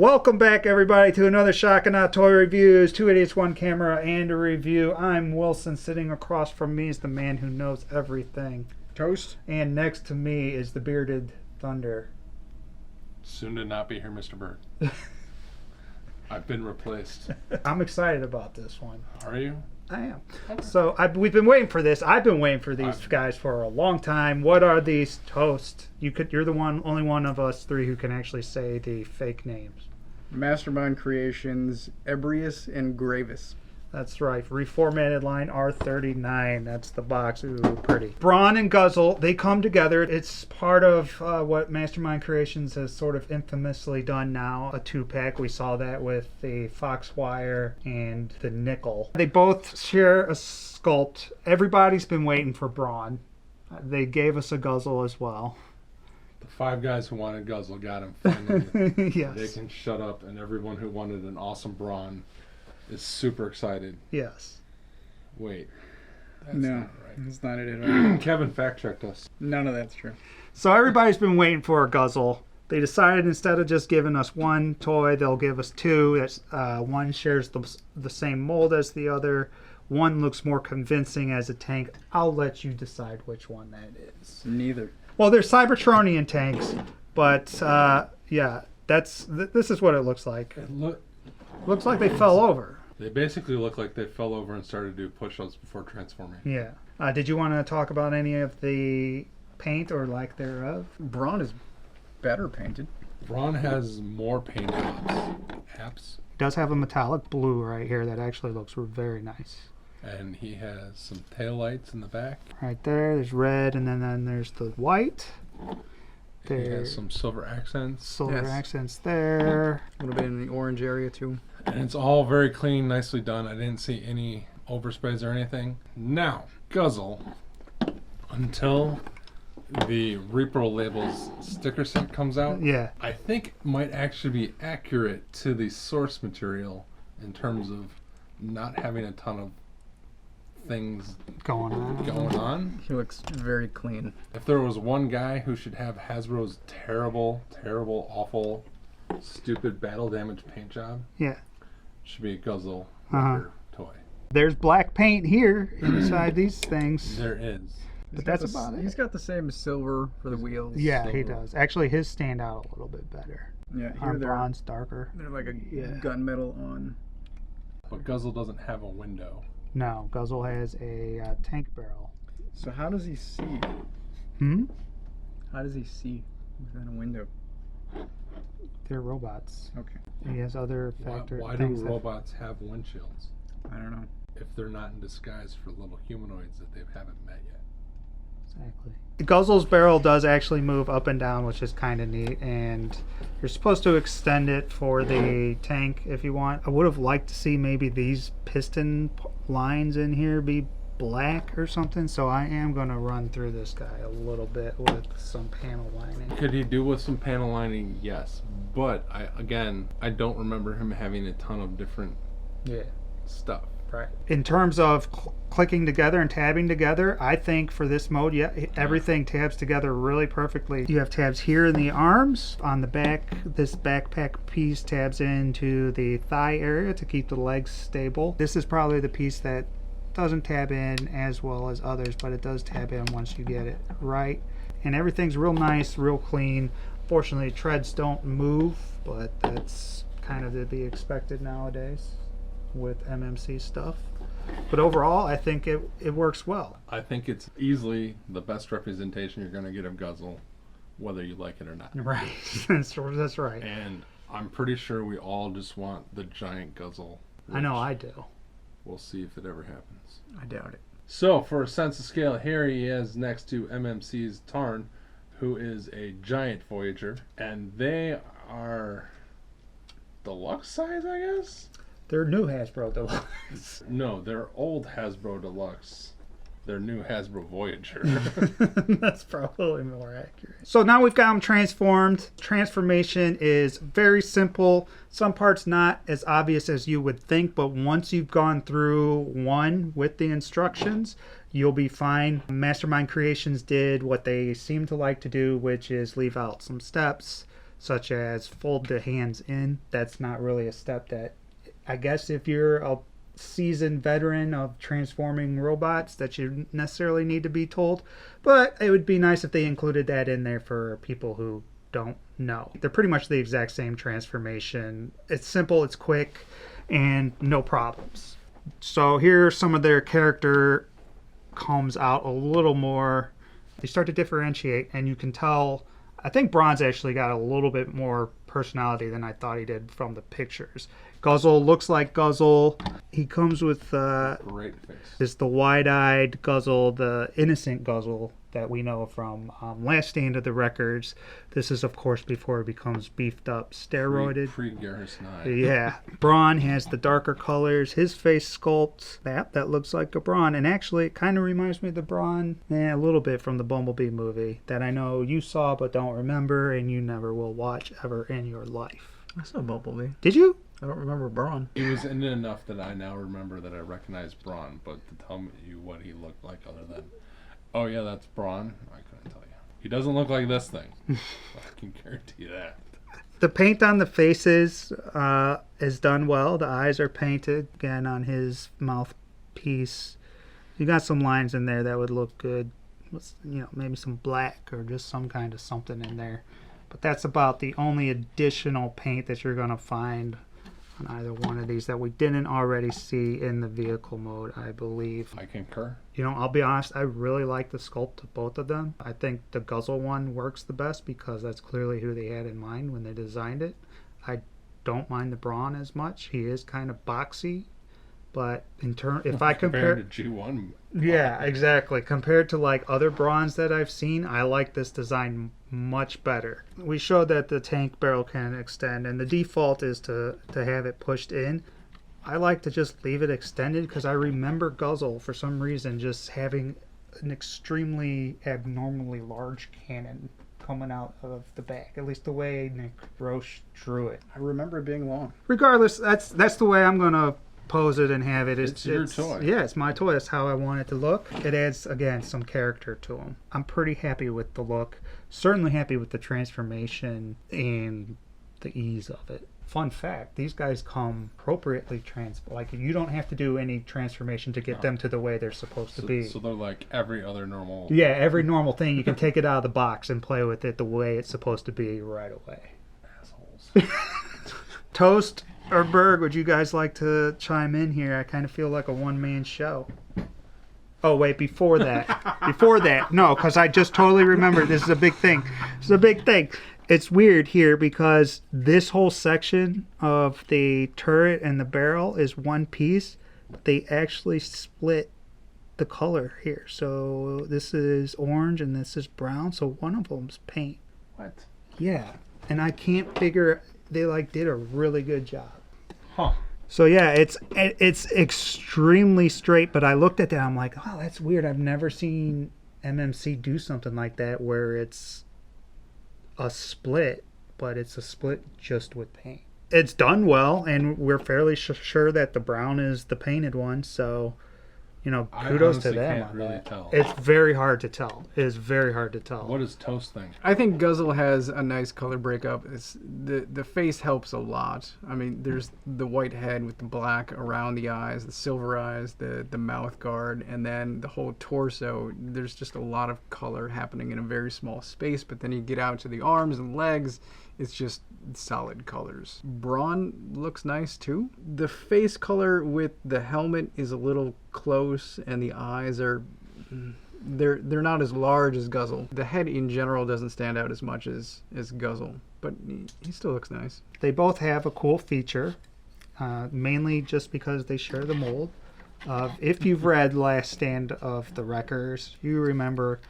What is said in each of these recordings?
Welcome back, everybody, to another Shocking Out Toy Reviews. 2 idiots, 1 camera, and a review. I'm Wilson. Sitting across from me is the man who knows everything. Toast. And next to me is the bearded thunder. Soon to not be here, Mr. Berg. I've been replaced. I'm excited about this one. Are you? I am. Okay. So we've been waiting for this. I've been waiting for these guys for a long time. What are these, Toast? You're the only one of us three who can actually say the fake names. Mastermind Creations, Ebrius and Gravus. That's right. Reformatted line R39. That's the box. Ooh, pretty. Brawn and Guzzle, they come together. It's part of what Mastermind Creations has sort of infamously done now. A 2-pack. We saw that with the Foxwire and the Nickel. They both share a sculpt. Everybody's been waiting for Brawn. They gave us a Guzzle as well. The 5 guys who wanted Guzzle got him finally. Yes. They can shut up, and everyone who wanted an awesome Brawn is super excited. Yes. Wait. That's no, not right. That's not it at all. Kevin fact-checked us. None of that's true. So everybody's been waiting for a Guzzle. They decided instead of just giving us one toy, they'll give us 2. That's, one shares the same mold as the other. One looks more convincing as a tank. I'll let you decide which one that is. Neither. Well, they're Cybertronian tanks, but yeah, this is what it looks like. Looks like they fell over. They basically look like they fell over and started to do push-ups before transforming. Yeah. Did you want to talk about any of the paint or lack thereof? Brawn is better painted. Brawn has more paint apps. Does have a metallic blue right here that actually looks very nice. And he has some taillights in the back. Right there, there's red, and then there's the white. He has some silver accents. Silver accents there. A little bit in the orange area too. And it's all very clean, nicely done. I didn't see any oversprays or anything. Now, Guzzle, until the Repro Labels sticker set comes out, I think might actually be accurate to the source material in terms of not having a ton of things going on. He looks very clean. If there was one guy who should have Hasbro's terrible, awful, stupid battle damage paint job, should be a Guzzle toy. There's black paint here inside these things. There is. But that's about it. He's got the same silver for the wheels. Yeah, he does. Actually, his stand out a little bit better. Yeah, here Brawn's darker. They're like a gunmetal on. But Guzzle doesn't have a window. No, Guzzle has a tank barrel. So how does he see? How does he see within a window? They're robots. Okay. He has other factors. Why do robots have windshields? I don't know. If they're not in disguise for little humanoids that they haven't met yet. Exactly. Guzzle's barrel does actually move up and down, which is kind of neat, and you're supposed to extend it for the tank if you want. I would have liked to see maybe these piston lines in here be black or something, so I am going to run through this guy a little bit with some panel lining. Could he do with some panel lining? Yes, but I don't remember him having a ton of different stuff. Right. In terms of clicking together and tabbing together, I think for this mode, everything tabs together really perfectly. You have tabs here in the arms. On the back, this backpack piece tabs into the thigh area to keep the legs stable. This is probably the piece that doesn't tab in as well as others, but it does tab in once you get it right. And everything's real nice, real clean. Fortunately, treads don't move, but that's kind of to be expected nowadays with MMC stuff. But overall, I think it works well. I think it's easily the best representation you're going to get of Guzzle, whether you like it or not. Right. That's right. And I'm pretty sure we all just want the giant Guzzle. I know I do. We'll see if it ever happens. I doubt it. So, for a sense of scale, here he is next to MMC's Tarn, who is a giant Voyager. And they are deluxe size, I guess? They're new Hasbro Deluxe. No, they're old Hasbro Deluxe. They're new Hasbro Voyager. That's probably more accurate. So now we've got them transformed. Transformation is very simple. Some parts not as obvious as you would think, but once you've gone through one with the instructions, you'll be fine. Mastermind Creations did what they seem to like to do, which is leave out some steps such as fold the hands in. That's not really a step that, I guess if you're a seasoned veteran of transforming robots, that you necessarily need to be told. But it would be nice if they included that in there for people who don't know. They're pretty much the exact same transformation. It's simple, it's quick, and no problems. So here some of their character comes out a little more. They start to differentiate, and you can tell, I think Brawn's actually got a little bit more personality than I thought he did from the pictures. Guzzle looks like Guzzle. He comes with Great face. is the wide-eyed Guzzle, the innocent Guzzle that we know from Last Stand of the Records. This is, of course, before he becomes beefed up, steroided. Pre-Garrison Eye. Yeah. Brawn has the darker colors. His face sculpt, that looks like a Brawn. And actually, it kind of reminds me of the Brawn, a little bit from the Bumblebee movie that I know you saw but don't remember and you never will watch ever in your life. I saw Bumblebee. Did you? I don't remember Brawn. He was in it enough that I now remember that I recognize Brawn, but to tell you what he looked like other than, oh yeah, that's Brawn, I couldn't tell you. He doesn't look like this thing. I can guarantee that. The paint on the faces is done well. The eyes are painted again on his mouthpiece. You got some lines in there that would look good. Maybe some black or just some kind of something in there. But that's about the only additional paint that you're going to find on either one of these that we didn't already see in the vehicle mode, I believe. I concur. I'll be honest, I really like the sculpt of both of them. I think the Guzzle one works the best because that's clearly who they had in mind when they designed it. I don't mind the Brawn as much. He is kind of boxy, but if I compare to G1, yeah, exactly. Compared to like other Brawns that I've seen, I like this design much better. We showed that the tank barrel can extend, and the default is to have it pushed in. I like to just leave it extended because I remember Guzzle for some reason just having an extremely abnormally large cannon coming out of the back, at least the way Nick Roche drew it. I remember it being long. Regardless, that's the way I'm gonna pose it and have it. It's your toy. Yeah, it's my toy. That's how I want it to look. It adds, again, some character to him. I'm pretty happy with the look. Certainly happy with the transformation and the ease of it. Fun fact, these guys come appropriately like you don't have to do any transformation to get them to the way they're supposed to be. So they're like every other normal... Yeah, every normal thing. You can take it out of the box and play with it the way it's supposed to be right away. Assholes. Toast or Berg, would you guys like to chime in here? I kind of feel like a one-man show. Oh, wait, before that. No, because I just totally remembered. This is a big thing. It's weird here because this whole section of the turret and the barrel is one piece, but they actually split the color here. So this is orange and this is brown, so one of them's paint. What? Yeah, and I can't figure... They did a really good job. Huh. So yeah, it's extremely straight, but I looked at that, I'm like, oh, that's weird. I've never seen MMC do something like that where it's a split, but it's a split just with paint. It's done well, and we're fairly sure that the brown is the painted one, so kudos to them on that. Tell. It's very hard to tell. It is very hard to tell. What does Toast think? I think Guzzle has a nice color breakup. It's the face helps a lot. I mean, there's the white head with the black around the eyes, the silver eyes, the mouth guard, and then the whole torso. There's just a lot of color happening in a very small space, but then you get out to the arms and legs, it's just solid colors. Brawn looks nice too. The face color with the helmet is a little close, and the eyes are they're not as large as Guzzle. The head in general doesn't stand out as much as Guzzle, but he still looks nice. They both have a cool feature, mainly just because they share the mold. If you've read Last Stand of the Wreckers, you remember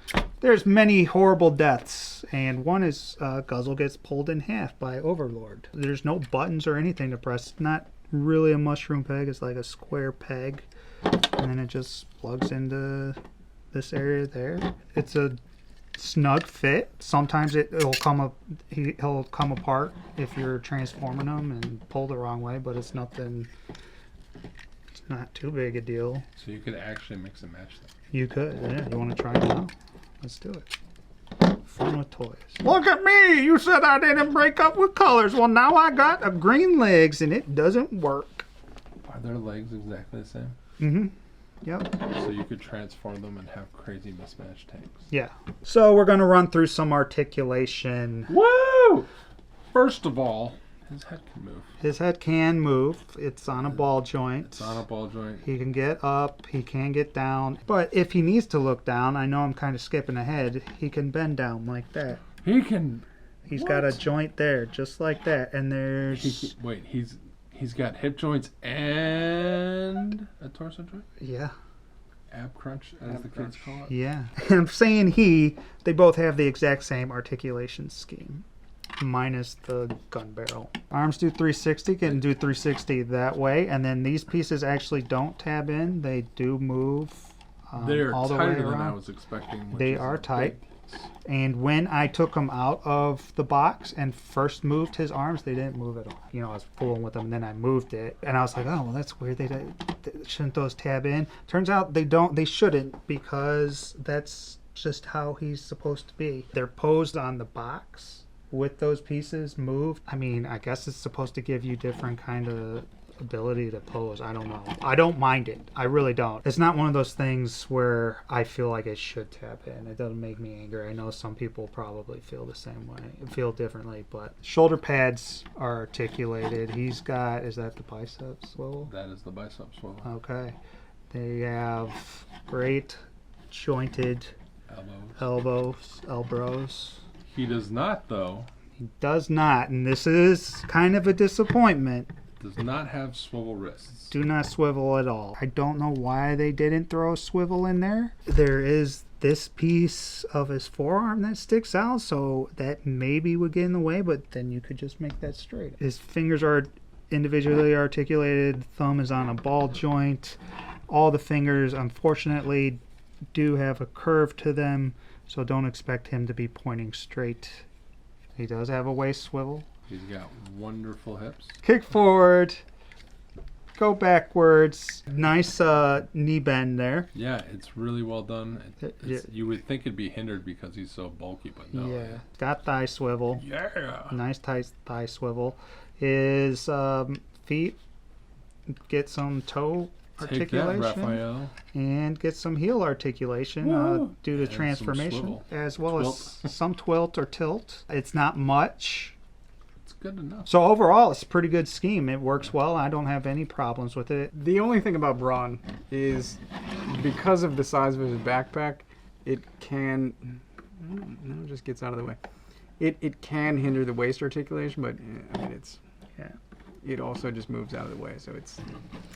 there's many horrible deaths, and one is Guzzle gets pulled in half by Overlord. There's no buttons or anything to press. It's not really a mushroom peg. It's like a square peg, and then it just plugs into this area there. It's a snug fit. Sometimes he'll come apart if you're transforming him and pull the wrong way, but it's nothing. Not too big a deal. So you could actually mix and match them. You could, yeah. You want to try it now? Let's do it. Fun with toys. Look at me! You said I didn't break up with colors. Well, now I got a green legs and it doesn't work. Are their legs exactly the same? Mm-hmm. Yep. So you could transform them and have crazy mismatched tanks. Yeah. So we're going to run through some articulation. Woo! First of all, his head can move. His head can move. It's on a ball joint. It's on a ball joint. He can get up. He can get down. But if he needs to look down, I know I'm kind of skipping ahead, he can bend down like that. He can... He's What? got a joint there, just like that. And there's... He's got hip joints and a torso joint? Yeah. Ab crunch, as the kids call it. Yeah. I'm saying they both have the exact same articulation scheme, minus the gun barrel. Arms do 360, can do 360 that way, and then these pieces actually don't tab in. They do move They're all the way tighter than I around. was expecting. They are tight. And when I took him out of the box and first moved his arms, they didn't move at all. You know, I was fooling with them, and then I moved it, and I was like, oh, well, that's weird. Shouldn't those tab in? Turns out they don't. They shouldn't, because that's just how he's supposed to be. They're posed on the box with those pieces moved. I mean, I guess it's supposed to give you different kind of ability to pose. I don't know. I don't mind it. I really don't. It's not one of those things where I feel like it should tap in. It doesn't make me angry. I know some people probably feel the same way, feel differently, but shoulder pads are articulated. He's got, is that the bicep swivel? That is the bicep swivel. Okay. They have great jointed elbows. He does not, though. He does not, and this is kind of a disappointment. Does not have swivel wrists. Do not swivel at all. I don't know why they didn't throw a swivel in there. There is this piece of his forearm that sticks out, so that maybe would get in the way, but then you could just make that straight. His fingers are individually articulated. Thumb is on a ball joint. All the fingers, unfortunately, do have a curve to them, so don't expect him to be pointing straight. He does have a waist swivel. He's got wonderful hips. Kick forward, go backwards. Nice knee bend there. Yeah, it's really well done. You would think it'd be hindered because he's so bulky, but no. Yeah, got thigh swivel. Yeah. Nice thigh swivel. His feet get some toe Take that, articulation Raphael. and get some heel articulation due to And some transformation, swivel. as well as some twilt or tilt. It's not much. It's good enough. So overall, it's a pretty good scheme. It works well. I don't have any problems with it. The only thing about Brawn is because of the size of his backpack, it can... No, it just gets out of the way. It can hinder the waist articulation, but I mean, it also just moves out of the way, so it's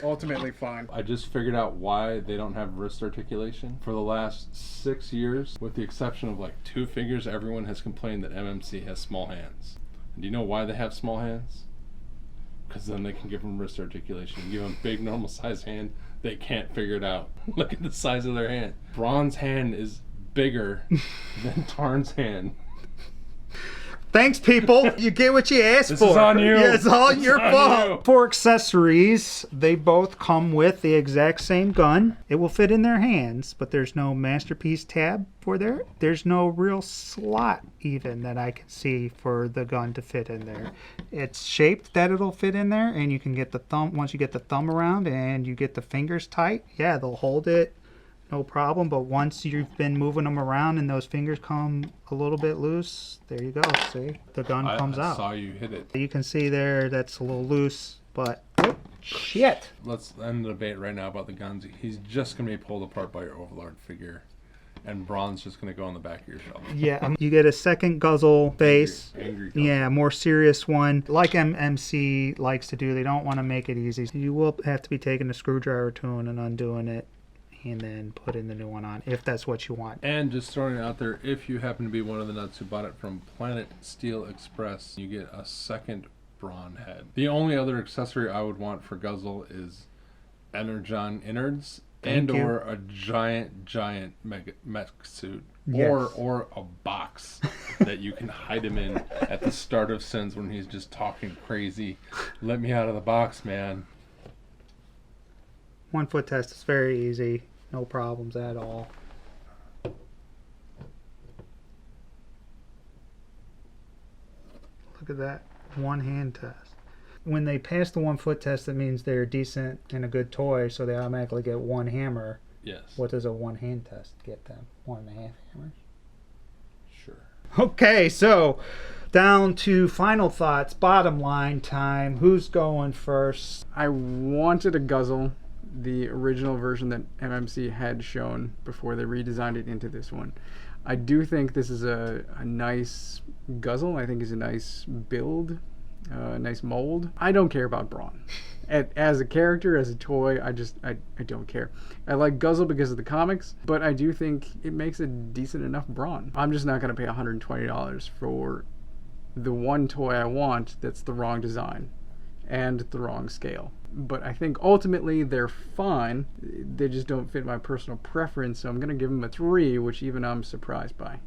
ultimately fine. I just figured out why they don't have wrist articulation. For the last 6 years, with the exception of like 2 figures, everyone has complained that MMC has small hands. And do you know why they have small hands? Because then they can give them wrist articulation. You give them big normal sized hand, they can't figure it out. Look at the size of their hand. Brawn's hand is bigger than Tarn's hand. Thanks, people. You get what you asked for. This is on you. Yeah, it's all This is your on fault. you. For accessories, they both come with the exact same gun. It will fit in their hands, but there's no masterpiece tab for there. There's no real slot even that I can see for the gun to fit in there. It's shaped that it'll fit in there, and you can get the thumb, once you get the thumb around and you get the fingers tight, yeah, they'll hold it. No problem, but once you've been moving them around and those fingers come a little bit loose, there you go. See, the gun comes I out. saw you hit it. You can see there that's a little loose, but oh, shit. Let's end the debate right now about the guns. He's just going to be pulled apart by your Overlord figure, and Brawn's just going to go on the back of your shelf. Yeah, you get a second Guzzle face. Angry Guzzle. Yeah, more serious one. Like MMC likes to do, they don't want to make it easy. You will have to be taking a screwdriver to and undoing it, and then putting the new one on, if that's what you want. And just throwing it out there, if you happen to be one of the nuts who bought it from Planet Steel Express, you get a second Brawn head. The only other accessory I would want for Guzzle is Energon innards or a giant mech suit. Yes. Or a box that you can hide him in at the start of Sins when he's just talking crazy. Let me out of the box, man. 1 foot test is very easy. No problems at all. Look at that. One hand test. When they pass the 1 foot test, that means they're decent and a good toy, so they automatically get 1 hammer. Yes. What does a 1 hand test get them? 1.5 hammers? Sure. Okay, so down to final thoughts, bottom line time. Who's going first? I wanted a Guzzle, the original version that MMC had shown before they redesigned it into this one. I do think this is a nice Guzzle. I think it's a nice build, a nice mold. I don't care about Brawn. As a character, as a toy, I don't care. I like Guzzle because of the comics, but I do think it makes a decent enough Brawn. I'm just not going to pay $120 for the one toy I want that's the wrong design and the wrong scale. But I think ultimately they're fine. They just don't fit my personal preference, so I'm going to give them a 3, which even I'm surprised by.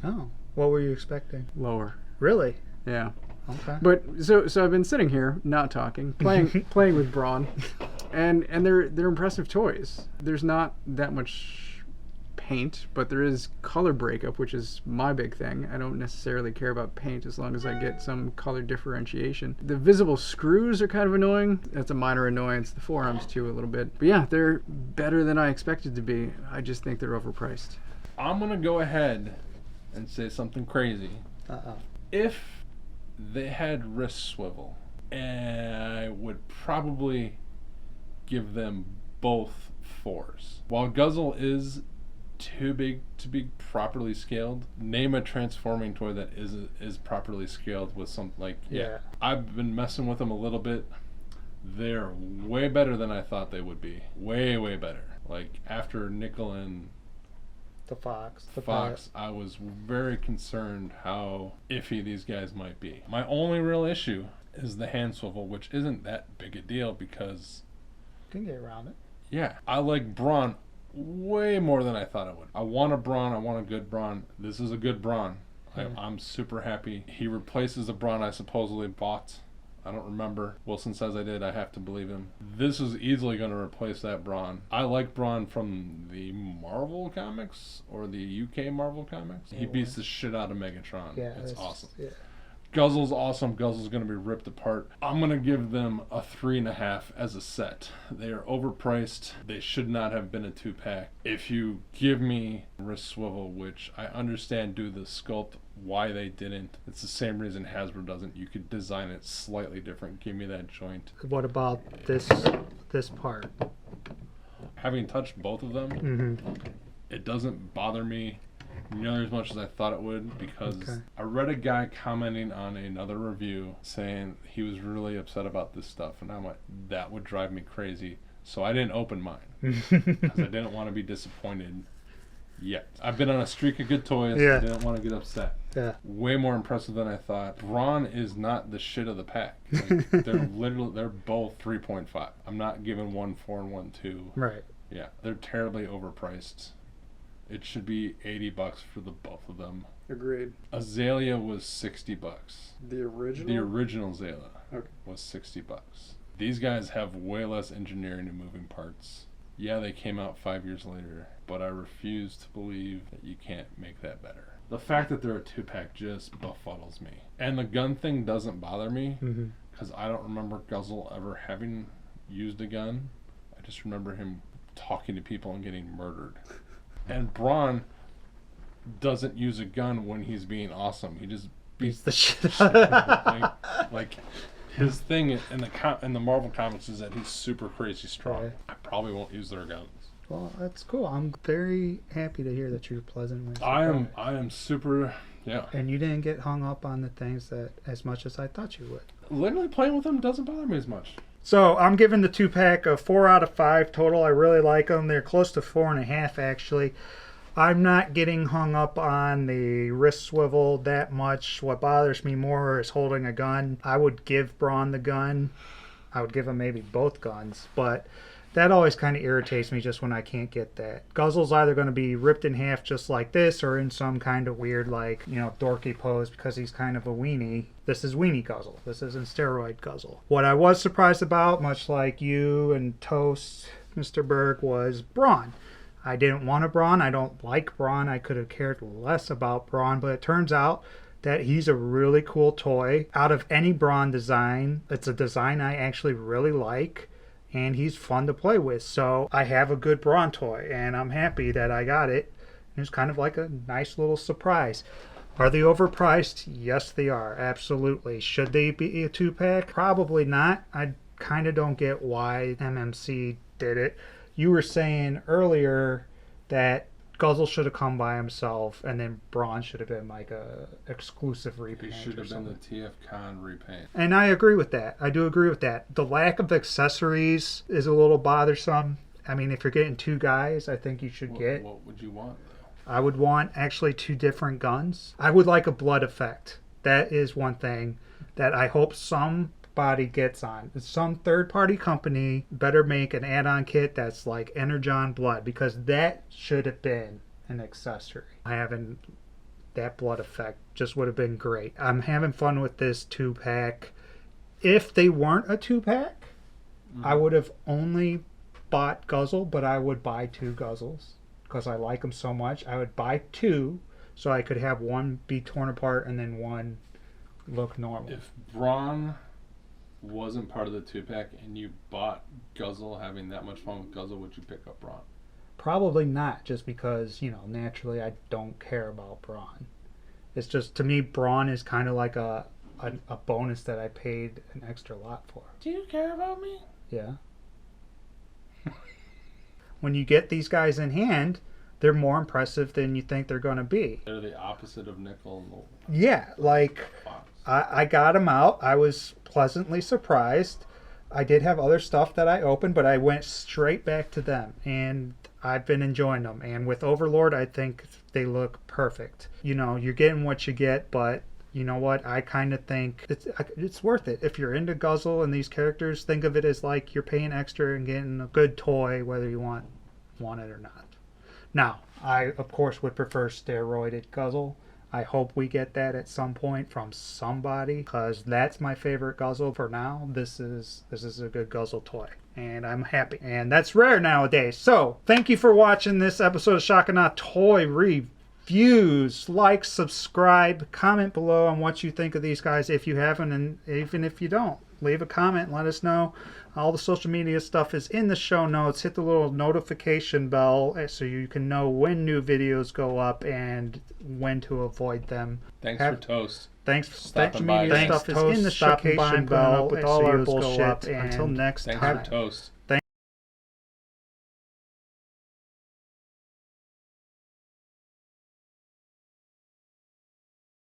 Oh, what were you expecting? Lower. Really? Yeah. Okay. But so I've been sitting here, not talking, playing with Brawn, and they're impressive toys. There's not that much paint, but there is color breakup, which is my big thing. I don't necessarily care about paint as long as I get some color differentiation. The visible screws are kind of annoying. That's a minor annoyance. The forearms too a little bit. But yeah, they're better than I expected to be. I just think they're overpriced. I'm gonna go ahead and say something crazy. If they had wrist swivel, I would probably give them both 4s. While Guzzle is too big to be properly scaled, name a transforming toy that is properly scaled with some, like, Yeah. I've been messing with them a little bit. They're way better than I thought they would be. Way better. Like, after Nickel and The Fox. Fox, I was very concerned how iffy these guys might be. My only real issue is the hand swivel, which isn't that big a deal because Can get around it. yeah, I like Brawn way more than I thought I would. I want a Brawn. I want a good Brawn. This is a good Brawn. I'm super happy. He replaces the Brawn I supposedly bought. I don't remember. Wilson says I did. I have to believe him. This is easily going to replace that Brawn. I like Brawn from the Marvel comics or the UK Marvel comics. He beats the shit out of Megatron. Yeah, it's awesome. Yeah. Guzzle's awesome. Guzzle's going to be ripped apart. I'm going to give them a 3.5 as a set. They are overpriced. They should not have been a 2-pack. If you give me wrist swivel, which I understand due to the sculpt why they didn't, it's the same reason Hasbro doesn't. You could design it slightly different. Give me that joint. What about this part? Having touched both of them, it doesn't bother me nearly as much as I thought it would, because I read a guy commenting on another review saying he was really upset about this stuff, and I'm like, that would drive me crazy. So I didn't open mine because I didn't want to be disappointed yet. I've been on a streak of good toys. I didn't want to get upset. Yeah. Way more impressive than I thought. Brawn is not the shit of the pack. Like, they're both 3.5. I'm not giving one 4 and one 2. Right. Yeah, they're terribly overpriced. It should be $80 for the both of them. Agreed. Azalea was $60. The original? The original Azalea was $60. These guys have way less engineering and moving parts. Yeah, they came out 5 years later, but I refuse to believe that you can't make that better. The fact that they're a 2-pack just befuddles me. And the gun thing doesn't bother me, because I don't remember Guzzle ever having used a gun. I just remember him talking to people and getting murdered. And Brawn doesn't use a gun when he's being awesome. He just beats the shit out of like his thing in the Marvel comics is that he's super crazy strong. Right. I probably won't use their guns. Well, that's cool. I'm very happy to hear that you're pleasantly I am super, yeah. And you didn't get hung up on the things that as much as I thought you would. Literally playing with them doesn't bother me as much. So I'm giving the 2-pack a 4 out of 5 total. I really like them. They're close to 4.5 actually. I'm not getting hung up on the wrist swivel that much. What bothers me more is holding a gun. I would give Brawn the gun. I would give him maybe both guns, but that always kind of irritates me just when I can't get that. Guzzle's either going to be ripped in half just like this or in some kind of weird, like, dorky pose because he's kind of a weenie. This is weenie Guzzle. This isn't steroid Guzzle. What I was surprised about, much like you and Toast, Mr. Berg, was Brawn. I didn't want a Brawn. I don't like Brawn. I could have cared less about Brawn, but it turns out that he's a really cool toy. Out of any Brawn design, it's a design I actually really like, and he's fun to play with. So I have a good Brawn toy, and I'm happy that I got it. It was kind of like a nice little surprise. Are they overpriced? Yes, they are. Absolutely. Should they be a 2-pack? Probably not. I kind of don't get why MMC did it. You were saying earlier that Guzzle should have come by himself, and then Brawn should have been like a exclusive repaint. It should or have been the something. TF Con repaint. And I agree with that. I do agree with that. The lack of accessories is a little bothersome. I mean, if you're getting 2 guys, I think you should get. What would you want, though? I would want actually 2 different guns. I would like a blood effect. That is one thing that I hope somebody gets on. Some third-party company better make an add-on kit that's like Energon blood, because that should have been an accessory. Having that blood effect just would have been great. I'm having fun with this 2-pack. If they weren't a 2-pack, I would have only bought Guzzle, but I would buy 2 Guzzles because I like them so much. I would buy 2 so I could have one be torn apart and then one look normal. If Brawn wasn't part of the 2-pack and you bought Guzzle, having that much fun with Guzzle, would you pick up Brawn? Probably not, just because, you know, naturally I don't care about Brawn. It's just, to me, Brawn is kind of like a bonus that I paid an extra lot for. Do you care about me? Yeah. When you get these guys in hand, they're more impressive than you think they're going to be. They're the opposite of Nickel and the Yeah, like, Fox. I got them out. I was pleasantly surprised. I did have other stuff that I opened, but I went straight back to them, and I've been enjoying them. And with Overlord, I think they look perfect. You know, you're getting what you get, but you know what? I kind of think it's worth it. If you're into Guzzle and these characters, think of it as like you're paying extra and getting a good toy, whether you want it or not. Now, I, of course, would prefer steroided Guzzle. I hope we get that at some point from somebody, because that's my favorite Guzzle for now. This is a good Guzzle toy, and I'm happy. And that's rare nowadays. So, thank you for watching this episode of Shockana Toy Reviews. Like, subscribe, comment below on what you think of these guys if you haven't, and even if you don't. Leave a comment and let us know. All the social media stuff is in the show notes. Hit the little notification bell so you can know when new videos go up and when to avoid them. Thanks for Toast. Thanks. Stopping by. Social media stuff is in the notification bell with all our bullshit. Until next Thanks time. for Toast.